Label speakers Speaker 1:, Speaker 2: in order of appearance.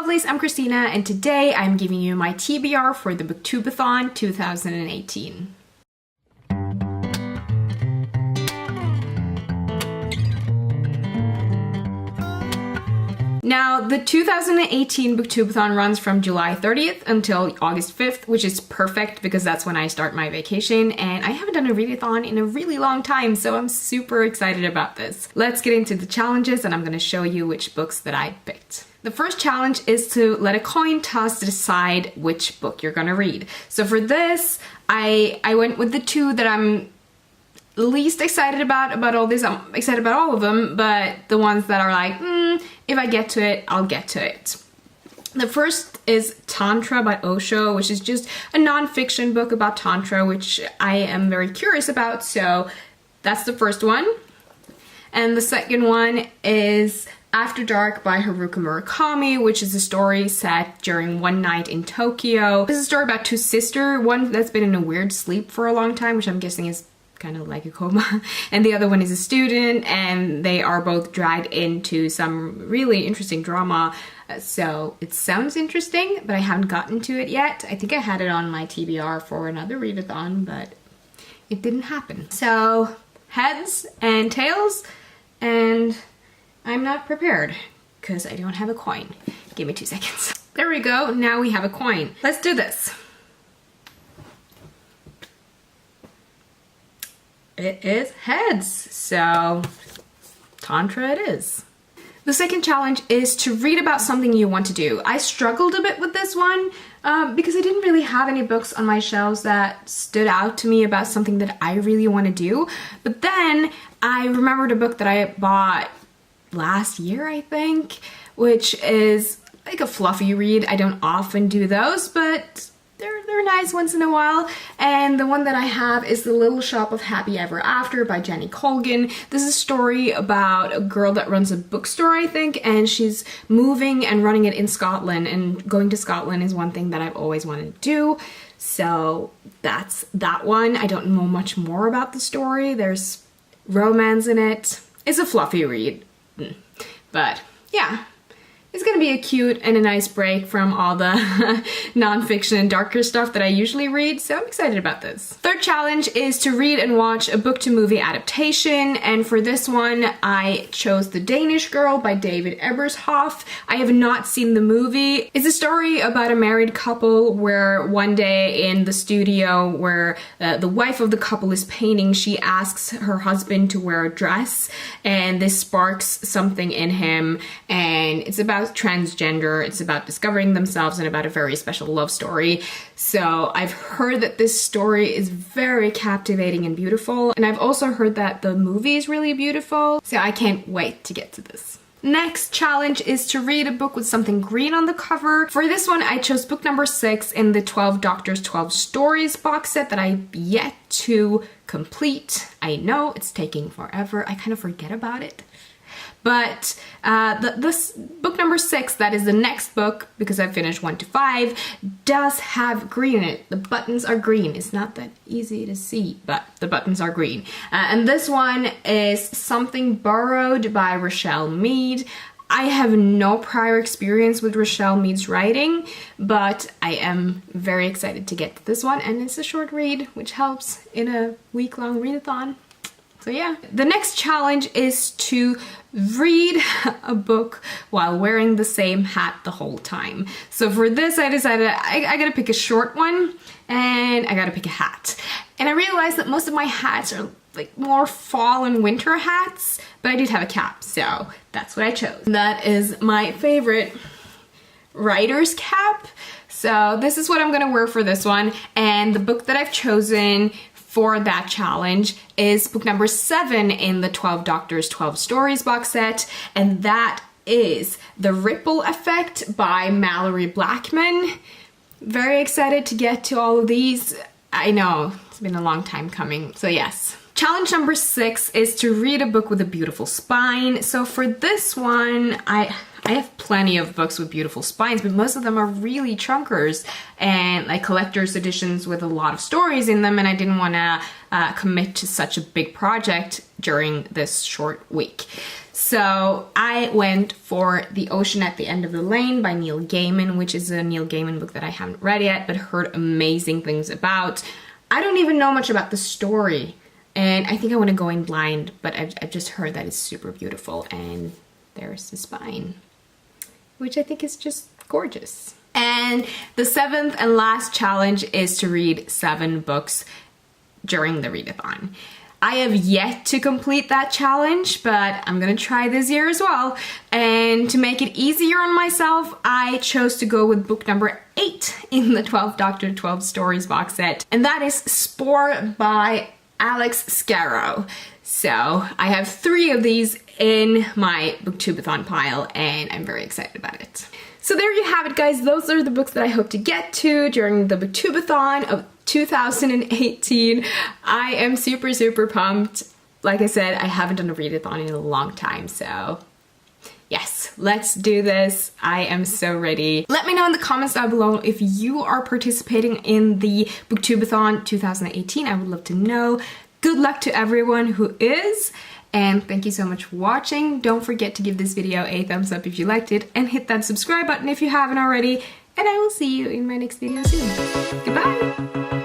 Speaker 1: lovelies, I'm Christina, and today I'm giving you my TBR for the Booktube-a-thon 2018. Now, the 2018 Booktube-a-thon runs from July 30th until August 5th, which is perfect because that's when I start my vacation, and I haven't done a read-a-thon in a really long time, so I'm super excited about this. Let's get into the challenges, and I'm going to show you which books that I picked. The first challenge is to let a coin toss to decide which book you're going to read. So for this, I went with the two that I'm least excited about all this. I'm excited about all of them, but the ones that are like, if I get to it, I'll get to it. The first is Tantra by Osho, which is just a non-fiction book about Tantra, which I am very curious about, so that's the first one. And the second one is After Dark by Haruki Murakami, which is a story set during one night in Tokyo. This is a story about two sisters, one that's been in a weird sleep for a long time, which I'm guessing is kind of like a coma, and the other one is a student, and they are both dragged into some really interesting drama. So it sounds interesting, but I haven't gotten to it yet. I think I had it on my TBR for another read-a-thon, but it didn't happen. So heads and tails, and I'm not prepared because I don't have a coin. Give me 2 seconds. There we go, now we have a coin. Let's do this. It is heads, so Tantra it is. The second challenge is to read about something you want to do. I struggled a bit with this one because I didn't really have any books on my shelves that stood out to me about something that I really want to do. But then I remembered a book that I bought last year, I think, which is like a fluffy read. I don't often do those, but they're nice once in a while, and the one that I have is The Little Shop of Happy Ever After by Colgan. This is a story about a girl that runs a bookstore, I think, and she's moving and running it in Scotland, and going to Scotland is one thing that I've always wanted to do, so that's that one. I don't know much more about the story. There's romance in it. It's a fluffy read, but yeah. It's gonna be a cute and a nice break from all the non-fiction and darker stuff that I usually read, so I'm excited about this. Third challenge is to read and watch a book-to-movie adaptation, and for this one I chose The Danish Girl by David Ebershoff. I have not seen the movie. It's a story about a married couple where one day in the studio where the wife of the couple is painting, she asks her husband to wear a dress, and this sparks something in him, and it's about transgender, it's about discovering themselves, and about a very special love story. So I've heard that this story is very captivating and beautiful, and I've also heard that the movie is really beautiful, so I can't wait to get to this. Next challenge is to read a book with something green on the cover. For this one, I chose book number 6 in the 12 Doctors 12 Stories box set that I've yet to complete. I know it's taking forever. I kind of forget about it. But this book number 6, that is the next book, because I've finished 1 to 5, does have green in it. The buttons are green. It's not that easy to see, but the buttons are green. And this one is Something Borrowed by Rochelle Mead. I have no prior experience with Rochelle Mead's writing, but I am very excited to get to this one, and it's a short read, which helps in a week-long read-a-thon. So yeah. The next challenge is to read a book while wearing the same hat the whole time. So for this I decided I gotta pick a short one, and I gotta pick a hat. And I realized that most of my hats are like more fall and winter hats, but I did have a cap, so that's what I chose. That is my favorite writer's cap. So this is what I'm gonna wear for this one, and the book that I've chosen for that challenge is book number 7 in the 12 Doctors 12 Stories box set, and that is The Ripple Effect by Mallory Blackman. Very excited to get to all of these. I know, it's been a long time coming, so yes. Challenge number 6 is to read a book with a beautiful spine. So for this one, I have plenty of books with beautiful spines, but most of them are really chunkers and like collector's editions with a lot of stories in them, and I didn't want to commit to such a big project during this short week. So I went for The Ocean at the End of the Lane by Neil Gaiman, which is a Neil Gaiman book that I haven't read yet, but heard amazing things about. I don't even know much about the story, and I think I want to go in blind, but I've just heard that it's super beautiful, and there's the spine, which I think is just gorgeous. And the 7th and last challenge is to read 7 books during the read-a-thon. I have yet to complete that challenge, but I'm gonna try this year as well. And to make it easier on myself, I chose to go with book number 8 in the 12 Doctor 12 Stories box set. And that is Spore by Alex Scarrow. So I have 3 of these in my Booktube-a-thon pile, and I'm very excited about it. So there you have it, guys. Those are the books that I hope to get to during the Booktube-a-thon of 2018. I am super, super pumped. Like I said, I haven't done a read-a-thon in a long time, so yes, let's do this. I am so ready. Let me know in the comments down below if you are participating in the Booktube-a-thon 2018. I would love to know. Good luck to everyone who is, and thank you so much for watching. Don't forget to give this video a thumbs up if you liked it, and hit that subscribe button if you haven't already, and I will see you in my next video soon. Goodbye!